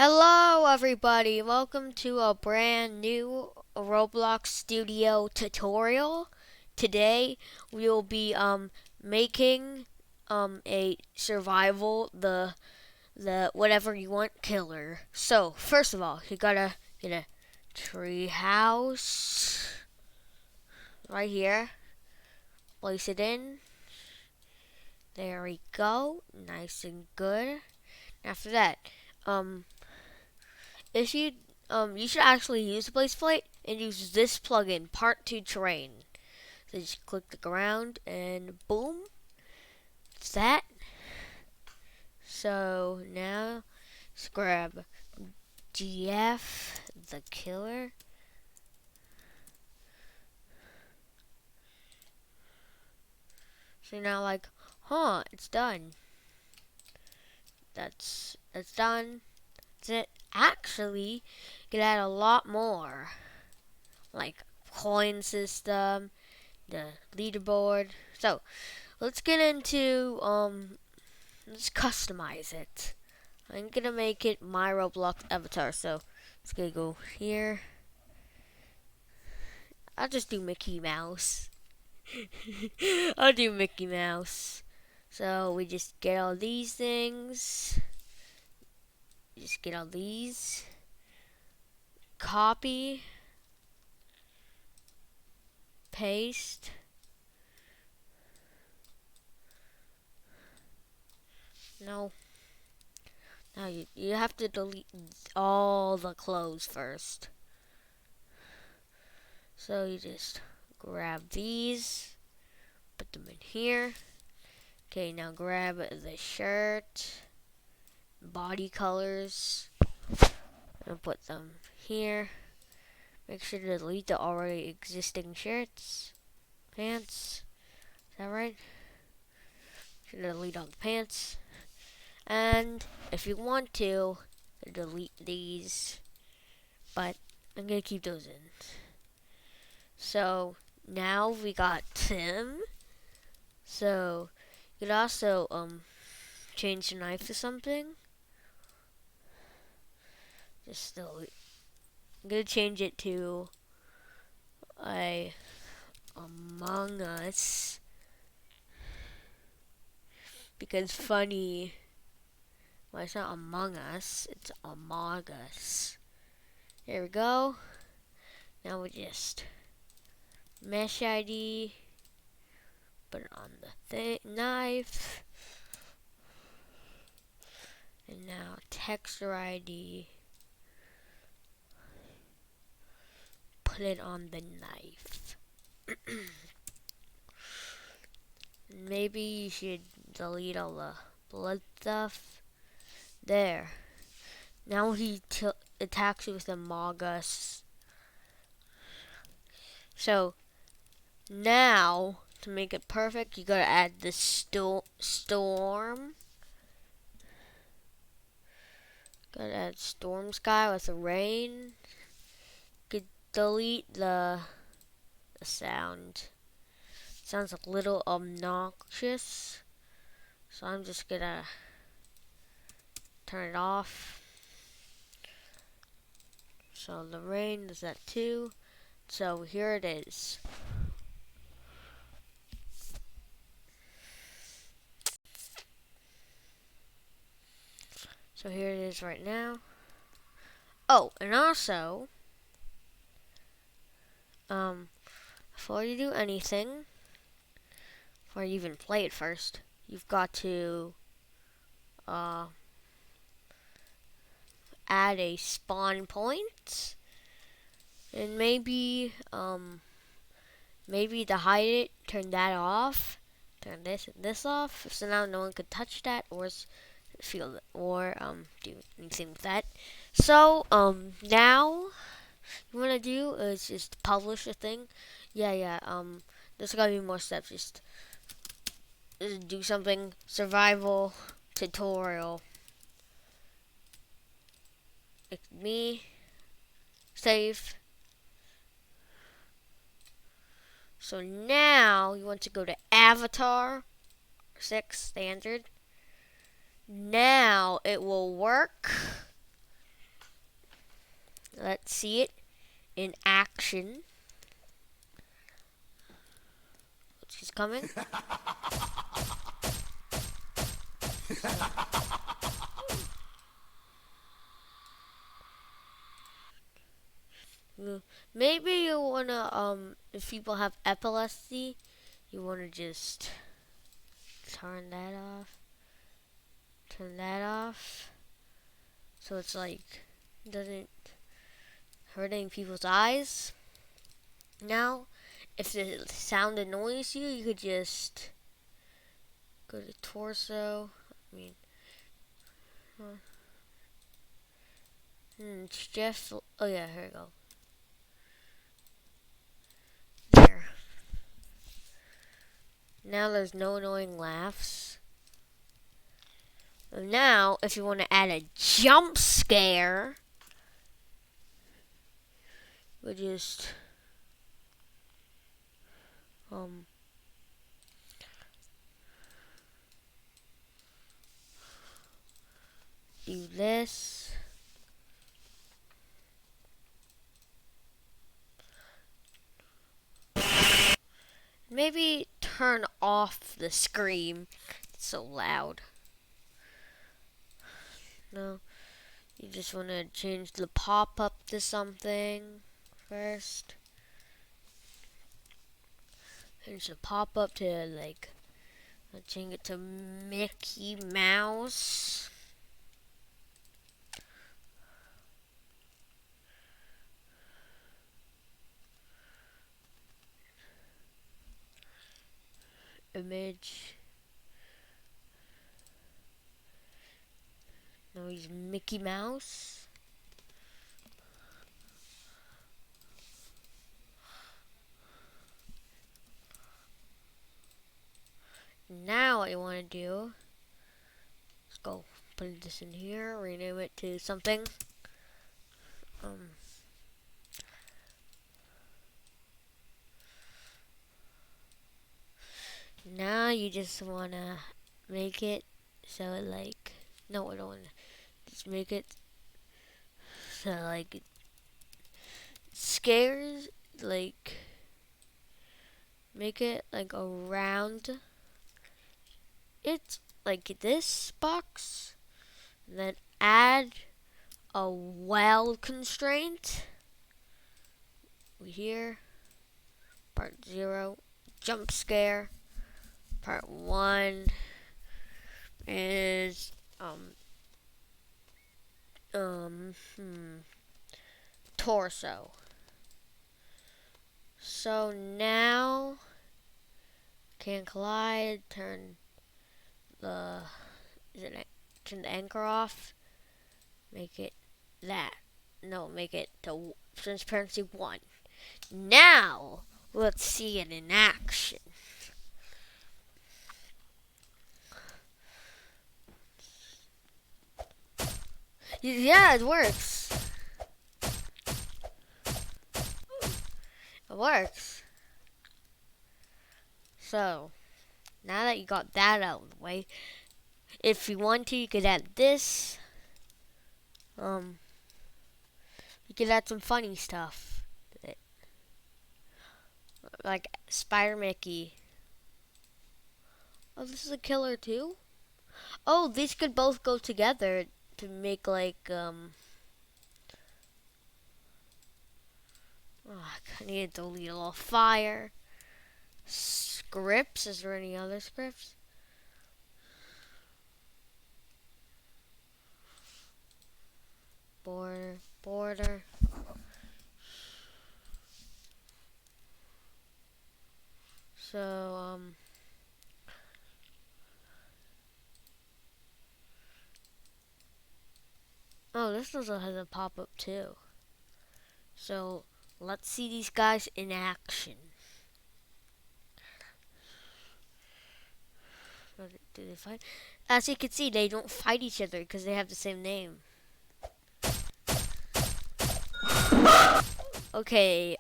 Hello everybody, welcome to a brand new Roblox Studio tutorial. Today we will be making a survival the whatever you want killer. So first of all, you gotta get a tree house right here. Place it in. There we go. Nice and good. After that, um if you should actually use the place plate and use this plugin, Part 2 Terrain. So just click the ground and boom, it's that. So now let's grab GF the killer. So now it's done. That's done. That's it. Actually, you can add a lot more, like coin system, the leaderboard. So let's get into let's customize it. I'm gonna make it my Roblox avatar. So it's gonna go here. I'll just do Mickey Mouse. I'll do Mickey Mouse. So we just get all these things. Just get all these. Copy. Paste. No. Now you have to delete all the clothes first. So you just grab these, put them in here. Okay, now grab the shirt, body colors, and put them here. Make sure to delete the already existing shirts, pants. Is that right? Should delete all the pants. And if you want to, delete these, but I'm gonna keep those in. So now we got Tim. So you could also change the knife to something. Just delete. I'm gonna change it to a Among Us because funny. Well, it's not Among Us, it's Among Us. There we go. Now we just mesh ID, put it on the knife, and now texture ID, put it on the knife. Maybe you should delete all the blood stuff. There. Now he attacks you with Among Us. So now to make it perfect, you gotta add the storm. Gotta add storm sky with the rain. Could delete the sound. Sounds a little obnoxious, so I'm just gonna turn it off. So the rain does that too. So here it is. So here it is right now. Oh, and also, before you do anything, before you even play it first, you've got to add a spawn point, and maybe to hide it, turn that off, turn this and this off, so now no one could touch that or feel it, or do anything with that. So now you want to do is just publish a thing. There's gotta be more steps. Just do something. Survival tutorial. It's me. Save. So now you want to go to Avatar 6 standard. Now it will work. Let's see it in action. She's coming. Maybe you wanna if people have epilepsy, you wanna just turn that off. Turn that off. So it's like doesn't hurt any people's eyes. Now, if the sound annoys you, you could just go to torso. I mean, it's just. Oh yeah, here we go. There. Now there's no annoying laughs. And now, if you want to add a jump scare, we just do this. Maybe turn off the scream. It's so loud. No, you just want to change the pop-up to something first. Change the pop-up to like, I'll change it to Mickey Mouse. Image. Now he's Mickey Mouse. Now what you want to do, let's go put this in here, rename it to something. Now you just want to make it so it like, no, I don't want to, just make it so like it scares, like, make it like around it, like this box, and then add a wild constraint. Here, part 0, jump scare. Part 1 is torso. So now can collide, turn the turn the anchor off, make it that. No, make it to transparency 1. Now let's see it in action. Yeah, it works. It works. So, now that you got that out of the way, if you want to, you could add this. You could add some funny stuff. Like Spider Mickey. Oh, this is a killer too? Oh, these could both go together to make like, I need to delete a little fire. Scripts, is there any other scripts? Border. So, oh, this also has a pop-up too. So, let's see these guys in action. Do they fight? As you can see, they don't fight each other because they have the same name. Okay,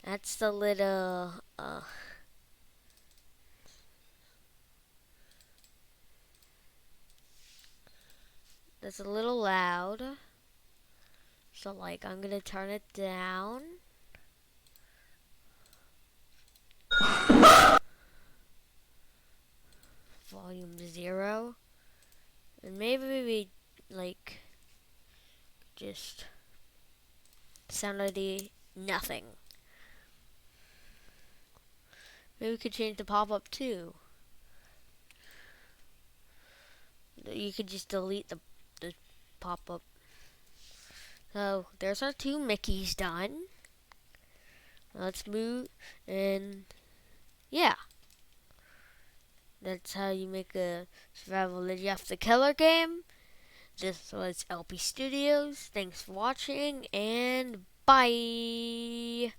that's the little, that's a little loud. So like I'm gonna turn it down. Volume 0. And maybe we like just sounded nothing. Maybe we could change the pop-up too. You could just delete the pop-up. So there's our 2 Mickeys done. Let's move, and yeah. That's how you make a survival Legend of the Killer game. This was LP Studios. Thanks for watching, and bye!